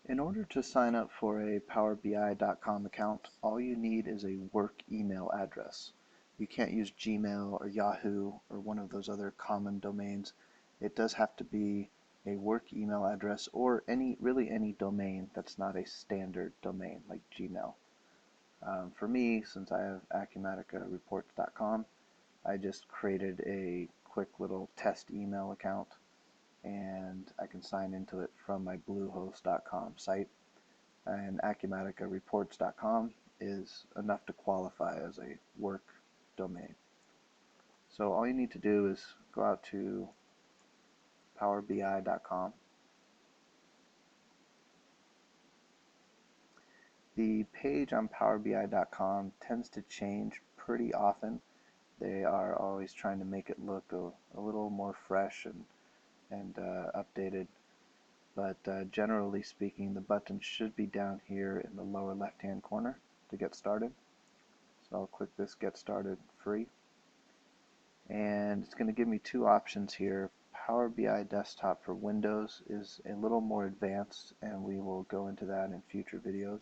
In order to sign up for a PowerBI.com account, all you need is a work email address. You can't use Gmail or Yahoo or one of those other common domains. It does have to be a work email address or really any domain that's not a standard domain like Gmail. For me, since I have AcumaticaReports.com, I just created a quick little test email account, and I can sign into it from my bluehost.com site. And AcumaticaReports.com is enough to qualify as a work domain. So all you need to do is go out to PowerBI.com. The page on PowerBI.com tends to change pretty often. They are always trying to make it look a little more fresh and updated. But generally speaking, the button should be down here in the lower left-hand corner to get started. So I'll click this Get Started Free. And it's going to give me two options here. Power BI Desktop for Windows is a little more advanced, and we will go into that in future videos.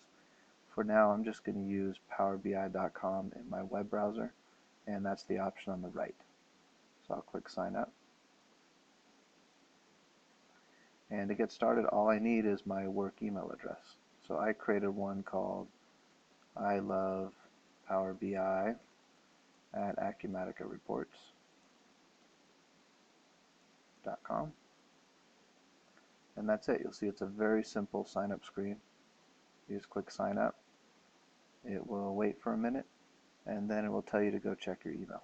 For now, I'm just going to use PowerBI.com in my web browser, and that's the option on the right. So I'll click Sign Up. And to get started, all I need is my work email address. So I created one called I love Power BI at AcumaticaReports.com. And that's it. You'll see it's a very simple sign up screen. You just click sign up. It will wait for a minute, and then it will tell you to go check your email.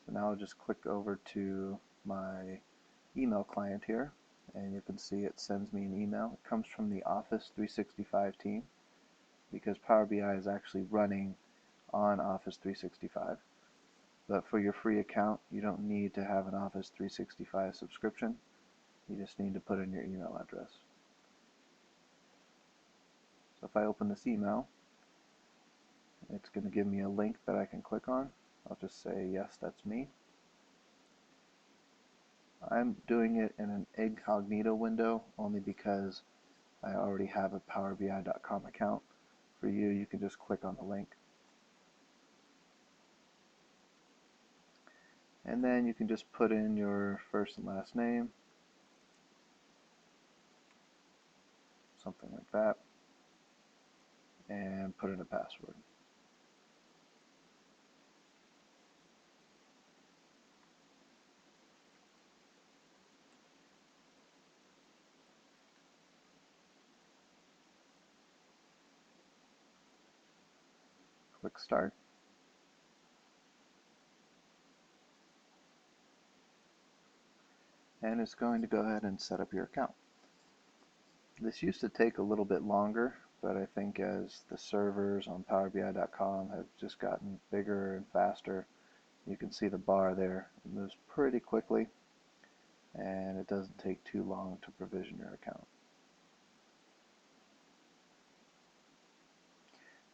So now I'll just click over to my email client here, and you can see it sends me an email. It comes from the Office 365 team because Power BI is actually running on Office 365. But for your free account, you don't need to have an Office 365 subscription. You just need to put in your email address. So if I open this email, it's going to give me a link that I can click on. I'll just say, yes, that's me. I'm doing it in an incognito window only because I already have a PowerBI.com account. For you, you can just click on the link. And then you can just put in your first and last name, something like that, and put in a password. Click Start. And it's going to go ahead and set up your account. This used to take a little bit longer, but I think as the servers on PowerBI.com have just gotten bigger and faster, you can see the bar there. It moves pretty quickly, and it doesn't take too long to provision your account.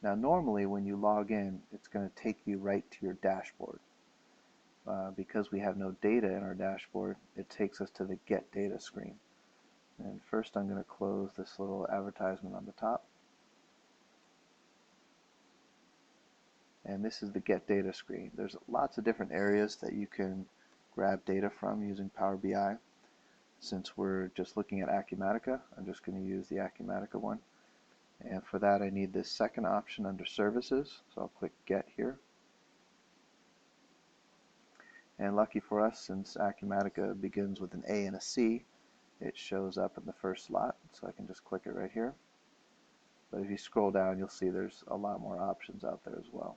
Now normally when you log in, it's going to take you right to your dashboard. Because we have no data in our dashboard, it takes us to the Get Data screen. And first I'm going to close this little advertisement on the top. And this is the Get Data screen. There's lots of different areas that you can grab data from using Power BI. Since we're just looking at Acumatica, I'm just going to use the Acumatica one. And for that I need this second option under Services, so I'll click Get here. And lucky for us, since Acumatica begins with an A and a C, it shows up in the first slot, so I can just click it right here. But if you scroll down, you'll see there's a lot more options out there as well.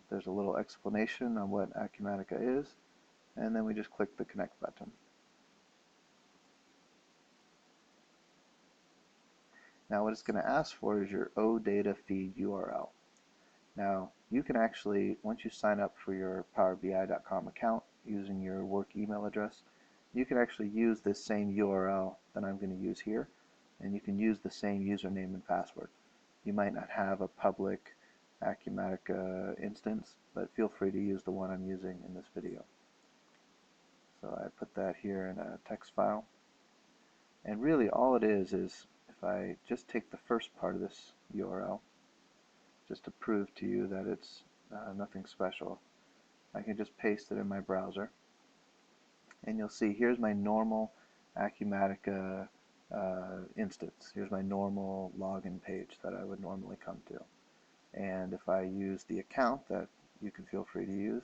There's a little explanation on what Acumatica is, and then we just click the Connect button. Now what it's going to ask for is your OData feed URL. Now you can actually, once you sign up for your PowerBI.com account using your work email address, you can actually use this same URL that I'm going to use here, and you can use the same username and password. You might not have a public Acumatica instance, but feel free to use the one I'm using in this video. So I put that here in a text file. And really all it is if I just take the first part of this URL, just to prove to you that it's nothing special, I can just paste it in my browser. And you'll see here's my normal Acumatica instance. Here's my normal login page that I would normally come to. And if I use the account that you can feel free to use,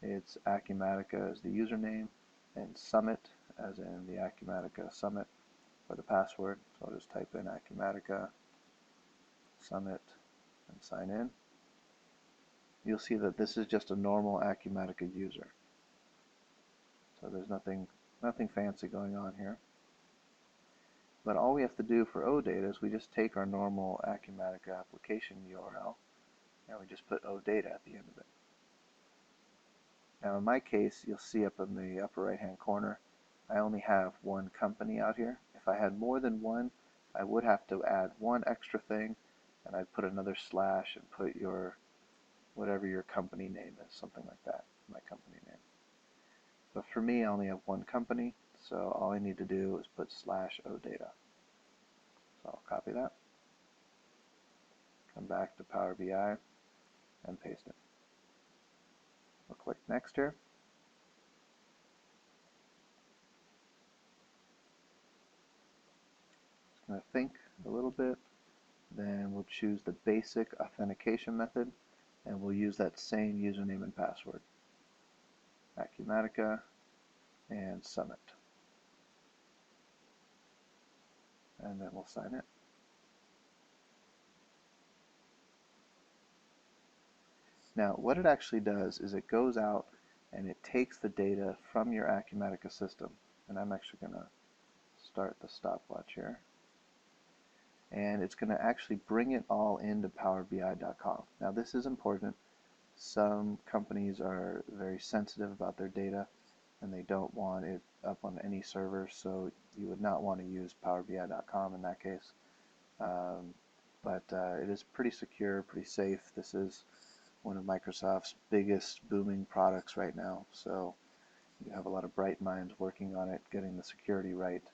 it's Acumatica as the username and Summit as in the Acumatica Summit for the password. So I'll just type in Acumatica Summit and sign in. You'll see that this is just a normal Acumatica user. So there's nothing fancy going on here. But all we have to do for OData is we just take our normal Acumatica application URL and we just put OData at the end of it. Now in my case, you'll see up in the upper right hand corner, I only have one company out here. If I had more than one, I would have to add one extra thing, and I'd put another slash and put your whatever your company name is, something like that, my company name. But for me, I only have one company, so all I need to do is put slash OData. So I'll copy that, come back to Power BI, and paste it. We'll click Next here. It's going to think a little bit. Then we'll choose the basic authentication method, and we'll use that same username and password. Acumatica and Summit. And then we'll sign it. Now, what it actually does is it goes out and it takes the data from your Acumatica system. And I'm actually going to start the stopwatch here. And it's going to actually bring it all into PowerBI.com. Now, this is important. Some companies are very sensitive about their data, and they don't want it up on any server, so you would not want to use PowerBI.com in that case. But it is pretty secure, pretty safe. This is one of Microsoft's biggest booming products right now, so you have a lot of bright minds working on it, getting the security right,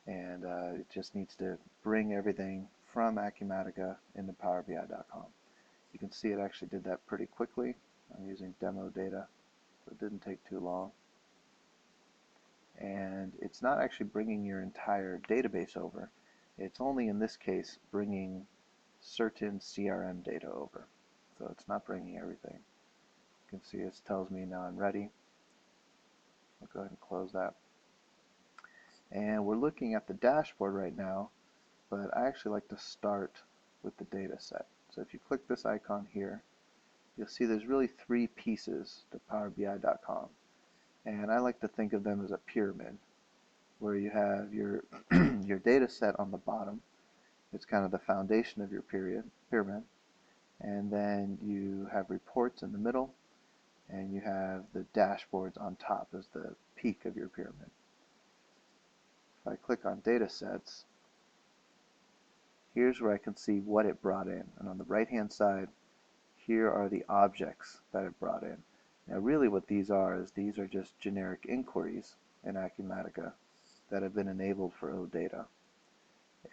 and it just needs to bring everything from Acumatica into PowerBI.com. You can see it actually did that pretty quickly. I'm using demo data, so it didn't take too long. And it's not actually bringing your entire database over. It's only in this case bringing certain CRM data over. So it's not bringing everything. You can see it tells me now I'm ready. I'll go ahead and close that. And we're looking at the dashboard right now, but I actually like to start with the data set. So if you click this icon here, you'll see there's really three pieces to PowerBI.com. And I like to think of them as a pyramid, where you have your, your data set on the bottom. It's kind of the foundation of your pyramid. And then you have reports in the middle, and you have the dashboards on top as the peak of your pyramid. If I click on data sets, here's where I can see what it brought in. And on the right hand side, here are the objects that it brought in. Now really what these are just generic inquiries in Acumatica that have been enabled for OData.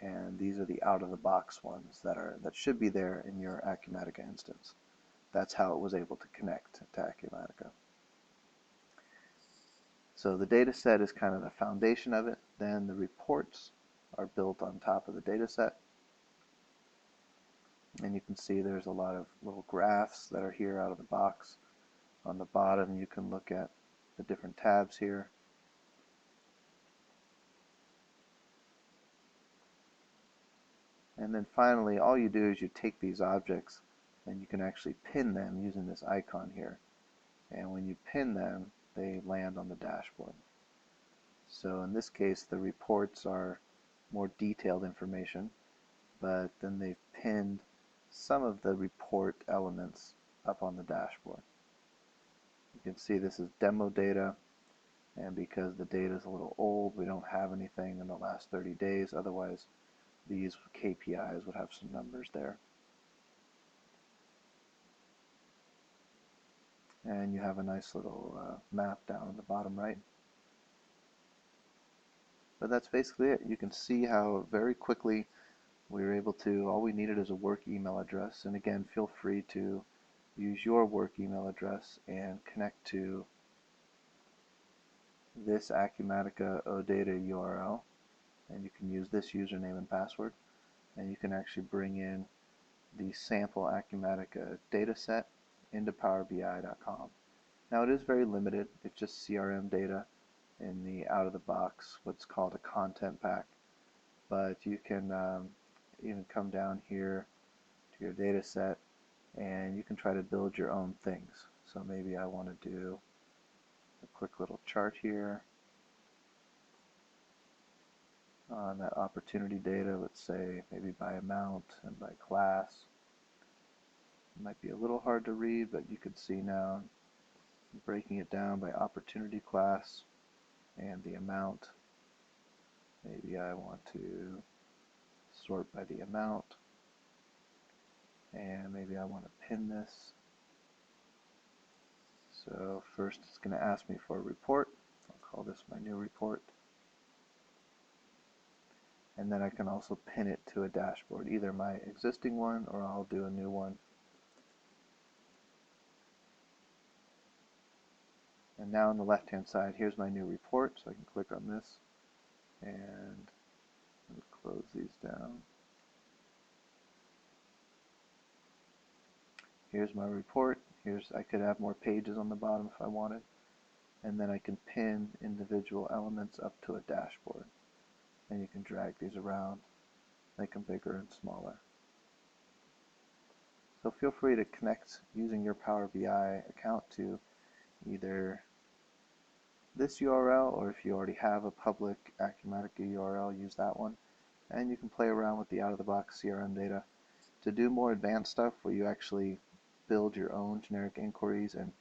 And these are the out-of-the-box ones that should be there in your Acumatica instance. That's how it was able to connect to Acumatica. So the data set is kind of the foundation of it. Then the reports are built on top of the data set. And you can see there's a lot of little graphs that are here out of the box. On the bottom you can look at the different tabs here. And then finally, all you do is you take these objects and you can actually pin them using this icon here. And when you pin them, they land on the dashboard. So in this case, the reports are more detailed information, but then they've pinned some of the report elements up on the dashboard. You can see this is demo data, and because the data is a little old, we don't have anything in the last 30 days. Otherwise, these KPIs would have some numbers there. And you have a nice little map down in the bottom right. But that's basically it. You can see how very quickly we were able to, all we needed is a work email address. And again, feel free to use your work email address and connect to this Acumatica OData URL. And you can use this username and password. And you can actually bring in the sample Acumatica dataset into PowerBI.com. Now it is very limited. It's just CRM data in the out-of-the-box, what's called a content pack. But you can even come down here to your data set and you can try to build your own things. So maybe I want to do a quick little chart here on that opportunity data, let's say maybe by amount and by class. It might be a little hard to read, but you can see now breaking it down by opportunity class and the amount. Maybe I want to sort by the amount, and maybe I want to pin this. So first it's going to ask me for a report. I'll call this my new report. And then I can also pin it to a dashboard, either my existing one or I'll do a new one. And now on the left hand side, here's my new report, so I can click on this and close these down. Here's my report. I could have more pages on the bottom if I wanted. And then I can pin individual elements up to a dashboard. And you can drag these around, make them bigger and smaller. So feel free to connect using your Power BI account to either this URL, or if you already have a public Acumatica URL, use that one. And you can play around with the out-of-the-box CRM data to do more advanced stuff where you actually build your own generic inquiries and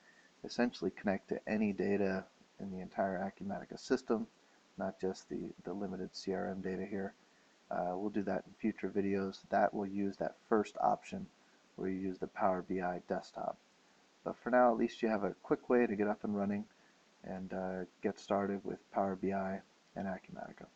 essentially connect to any data in the entire Acumatica system, not just the limited CRM data here. We'll do that in future videos. That will use that first option where you use the Power BI desktop. But for now, at least you have a quick way to get up and running and get started with Power BI and Acumatica.